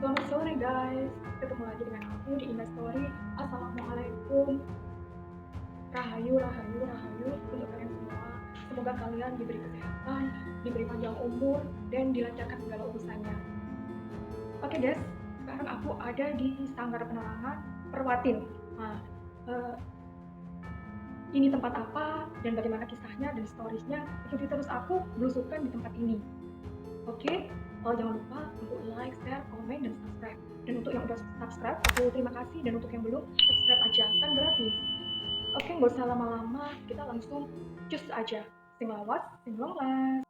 Selamat sore guys, ketemu lagi dengan aku di Indah Story. Assalamualaikum, rahayu, rahayu, rahayu untuk kalian semua. Semoga kalian diberi kesehatan, diberi panjang umur, dan dilancarkan segala urusannya. Oke guys, sekarang aku ada di Sanggar Penerangan Perwatin. Nah, eh, ini tempat apa dan bagaimana kisahnya dan storiesnya, ikuti terus aku belusukan di tempat ini. Oke, jangan lupa untuk like, share, komen, dan subscribe. Dan untuk yang udah subscribe, aku terima kasih. Dan untuk yang belum, subscribe aja, kan gratis. Oke, nggak usah lama-lama, kita langsung cus aja. Sing lawas, sing long last.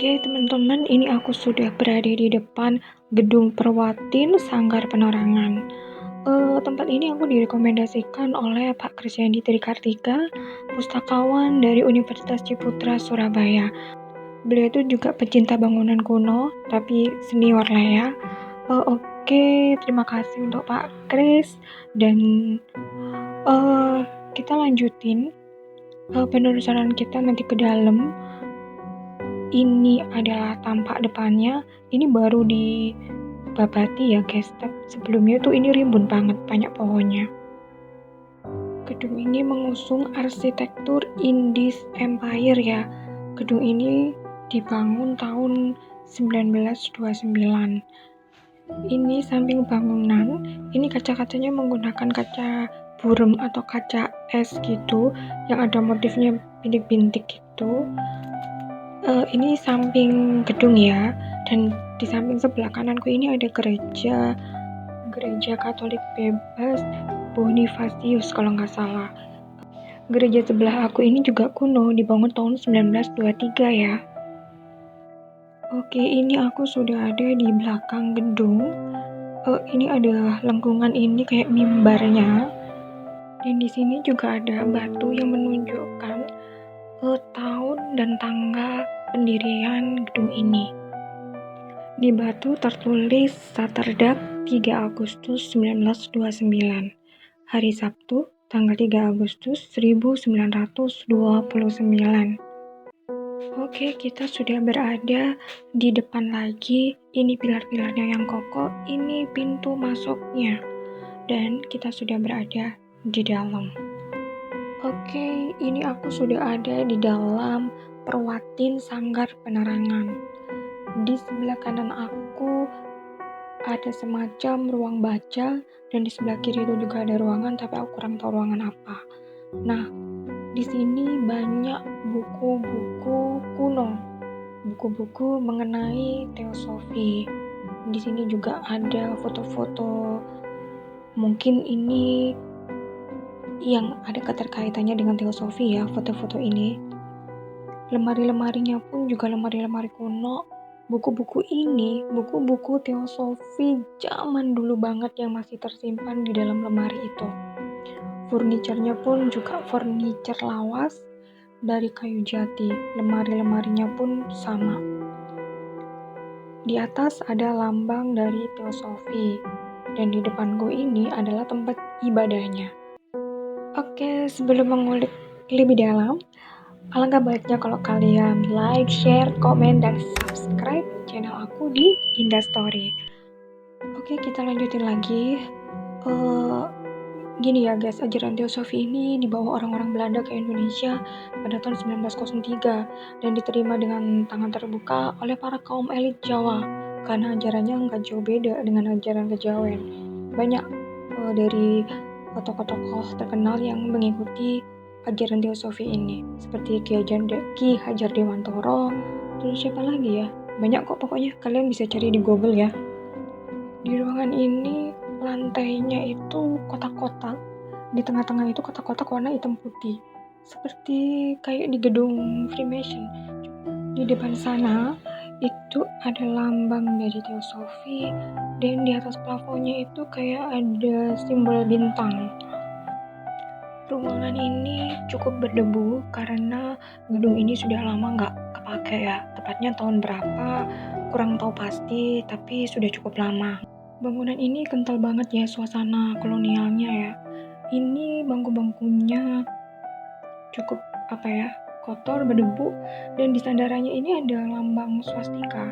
Oke teman-teman, ini aku sudah berada di depan gedung Perwatin Sanggar Penerangan. Tempat ini aku direkomendasikan oleh Pak Krisyandi Trikartika, pustakawan dari Universitas Ciputra Surabaya. Beliau itu juga pecinta bangunan kuno, tapi senior lah ya. Oke, terima kasih untuk Pak Kris. Dan kita lanjutin penelusuran kita nanti ke dalam. Ini adalah tampak depannya. Ini baru dibabati ya guys. Sebelumnya tuh ini rimbun banget, banyak pohonnya. Gedung ini mengusung arsitektur Indies Empire ya. Gedung ini dibangun tahun 1929. Ini samping bangunan, ini kaca-kacanya menggunakan kaca burem atau kaca es gitu, yang ada motifnya bintik-bintik gitu. Ini samping gedung ya, dan di samping sebelah kananku ini ada gereja Katolik Bebas Bonifacius kalau nggak salah. Gereja sebelah aku ini juga kuno, dibangun tahun 1923 ya. Oke, ini aku sudah ada di belakang gedung. Ini ada lengkungan ini kayak mimbarnya, dan di sini juga ada batu yang menunjukkan tahun dan tanggal pendirian gedung ini. Di batu tertulis Saterdag 3 Agustus 1929, hari Sabtu tanggal 3 Agustus 1929. Oke, kita sudah berada di depan lagi. Ini pilar-pilarnya yang kokoh, ini pintu masuknya. Dan kita sudah berada di dalam. Oke, ini aku sudah ada di dalam Perwatin Sanggar Penerangan. Di sebelah kanan aku ada semacam ruang baca, dan di sebelah kiri itu juga ada ruangan, tapi aku kurang tahu ruangan apa. Nah, di sini banyak buku-buku kuno, buku-buku mengenai teosofi. Di sini juga ada foto-foto, mungkin ini yang ada keterkaitannya dengan teosofi ya, foto-foto ini. Lemari-lemarinya pun juga lemari-lemari kuno. Buku-buku ini, buku-buku teosofi zaman dulu banget yang masih tersimpan di dalam lemari itu. Furniturnya pun juga furniture lawas dari kayu jati. Lemari-lemarinya pun sama. Di atas ada lambang dari teosofi, dan di depanku ini adalah tempat ibadahnya. Oke, sebelum mengulik lebih dalam, alangkah baiknya kalau kalian like, share, komen, dan subscribe channel aku di Indah Story. Oke, kita lanjutin lagi. Gini ya guys, ajaran teosofi ini dibawa orang-orang Belanda ke Indonesia pada tahun 1903 dan diterima dengan tangan terbuka oleh para kaum elit Jawa karena ajarannya nggak jauh beda dengan ajaran kejawen. Banyak dari tokoh-tokoh terkenal yang mengikuti ajaran teosofi ini, seperti Ki Hajar Dewantoro, terus siapa lagi ya? Banyak kok pokoknya, kalian bisa cari di Google ya. Di ruangan ini lantainya itu kotak-kotak, di tengah-tengah itu kotak-kotak warna hitam putih, seperti kayak di gedung Freemason. Di depan sana itu ada lambang dari teosofi, dan di atas plafonnya itu kayak ada simbol bintang. Ruangan ini cukup berdebu karena gedung ini sudah lama nggak kepakai ya. Tepatnya tahun berapa, kurang tahu pasti, tapi sudah cukup lama. Bangunan ini kental banget ya suasana kolonialnya ya. Ini bangku-bangkunya cukup kotor, berdebu, dan di sandarannya ini ada lambang swastika.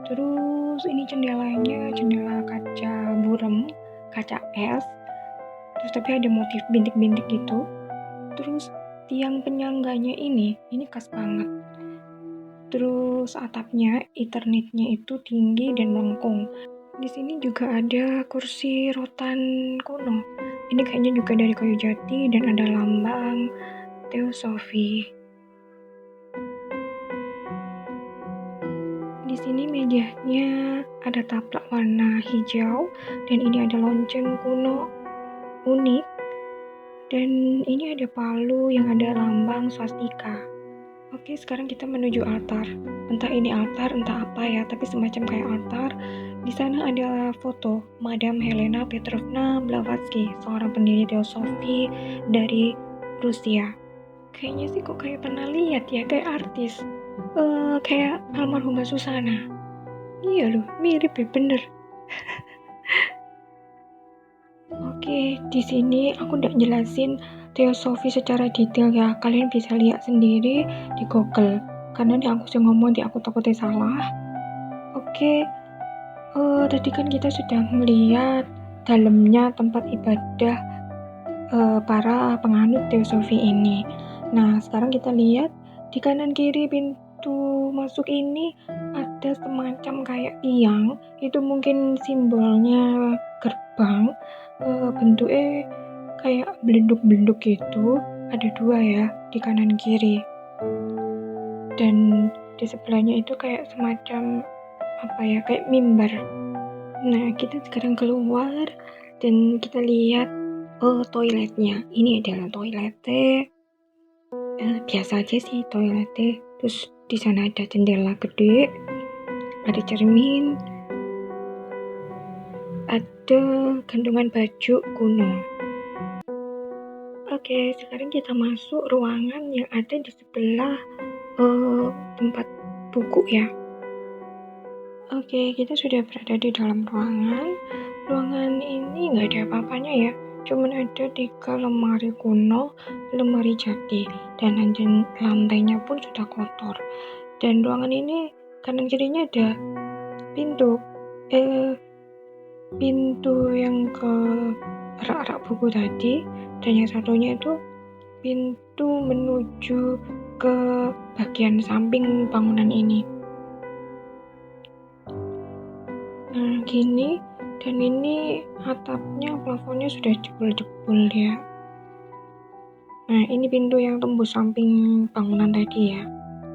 Terus ini jendelanya, jendela kaca burem, kaca es. Terus tapi ada motif bintik-bintik gitu. Terus tiang penyangganya ini khas banget. Terus atapnya, Ethernetnya itu tinggi dan melengkung. Di sini juga ada kursi rotan kuno. Ini kayaknya juga dari kayu jati dan ada lambang Teosofi. Di sini mejanya ada taplak warna hijau dan ini ada lonceng kuno unik. Dan ini ada palu yang ada lambang swastika. Oke, sekarang kita menuju altar. Entah ini altar, entah apa ya, tapi semacam kayak altar. Di sana ada foto Madam Helena Petrovna Blavatsky, seorang pendiri teosofi dari Rusia. Kayaknya sih kok kayak pernah lihat ya, kayak artis. Kayak almarhumah Susana. Iya loh, mirip ya, bener. Oke, di sini aku udah jelasin teosofi secara detail ya. Kalian bisa lihat sendiri di Google. Karena aku sih ngomong aku takutnya salah. Oke, tadi kan kita sudah melihat dalamnya tempat ibadah para penganut teosofi ini. Nah, sekarang kita lihat di kanan kiri pintu masuk ini ada semacam kayak tiang. Itu mungkin simbolnya gerbang. Bentuknya kayak beleduk-beleduk gitu. Ada 2 ya di kanan kiri. Dan di sebelahnya itu kayak semacam kayak mimbar. Nah, kita sekarang keluar dan kita lihat toiletnya. Ini adalah toiletnya. Biasa aja sih toiletnya. Terus di sana ada jendela gede, ada cermin, ada gantungan baju kuno. Oke, sekarang kita masuk ruangan yang ada di sebelah tempat buku ya. Oke, kita sudah berada di dalam ruangan. Ruangan ini nggak ada apa-apanya ya. Cuman ada 3 lemari kuno, lemari jati, dan lantainya pun sudah kotor. Dan ruangan ini kanan kirinya ada pintu. Pintu yang ke rak-rak buku tadi, dan yang satunya itu pintu menuju ke bagian samping bangunan ini. Nah, gini, dan ini atapnya, plafonnya sudah jebol-jebol ya. Nah, ini pintu yang tembus samping bangunan tadi ya.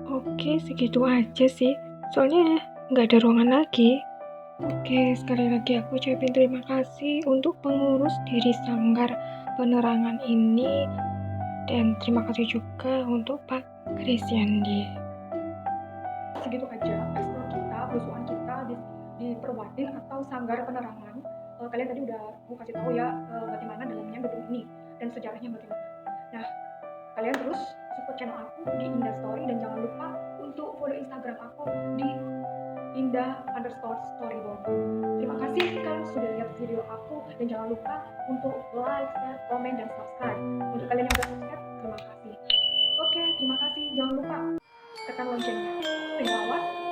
Oke, segitu aja sih. Soalnya nggak ada ruangan lagi. Oke, sekali lagi aku ucapin terima kasih untuk pengurus dari Sanggar Penerangan ini. Dan terima kasih juga untuk Pak Krisyandi. Segitu aja explore kita, belusuan kita di Perwading atau Sanggar Penerangan. Kalian tadi udah mau kasih tahu ya bagaimana dalamnya gedung ini dan sejarahnya bagaimana. Nah, kalian terus support channel aku di Indah Story dan jangan lupa untuk follow Instagram aku di Indah_storyboard. Terima kasih kalian sudah lihat video aku dan jangan lupa untuk like, share, komen, dan subscribe. Untuk kalian yang sudah subscribe, terima kasih. Oke, terima kasih. Jangan lupa tekan loncengnya. Stay lawas.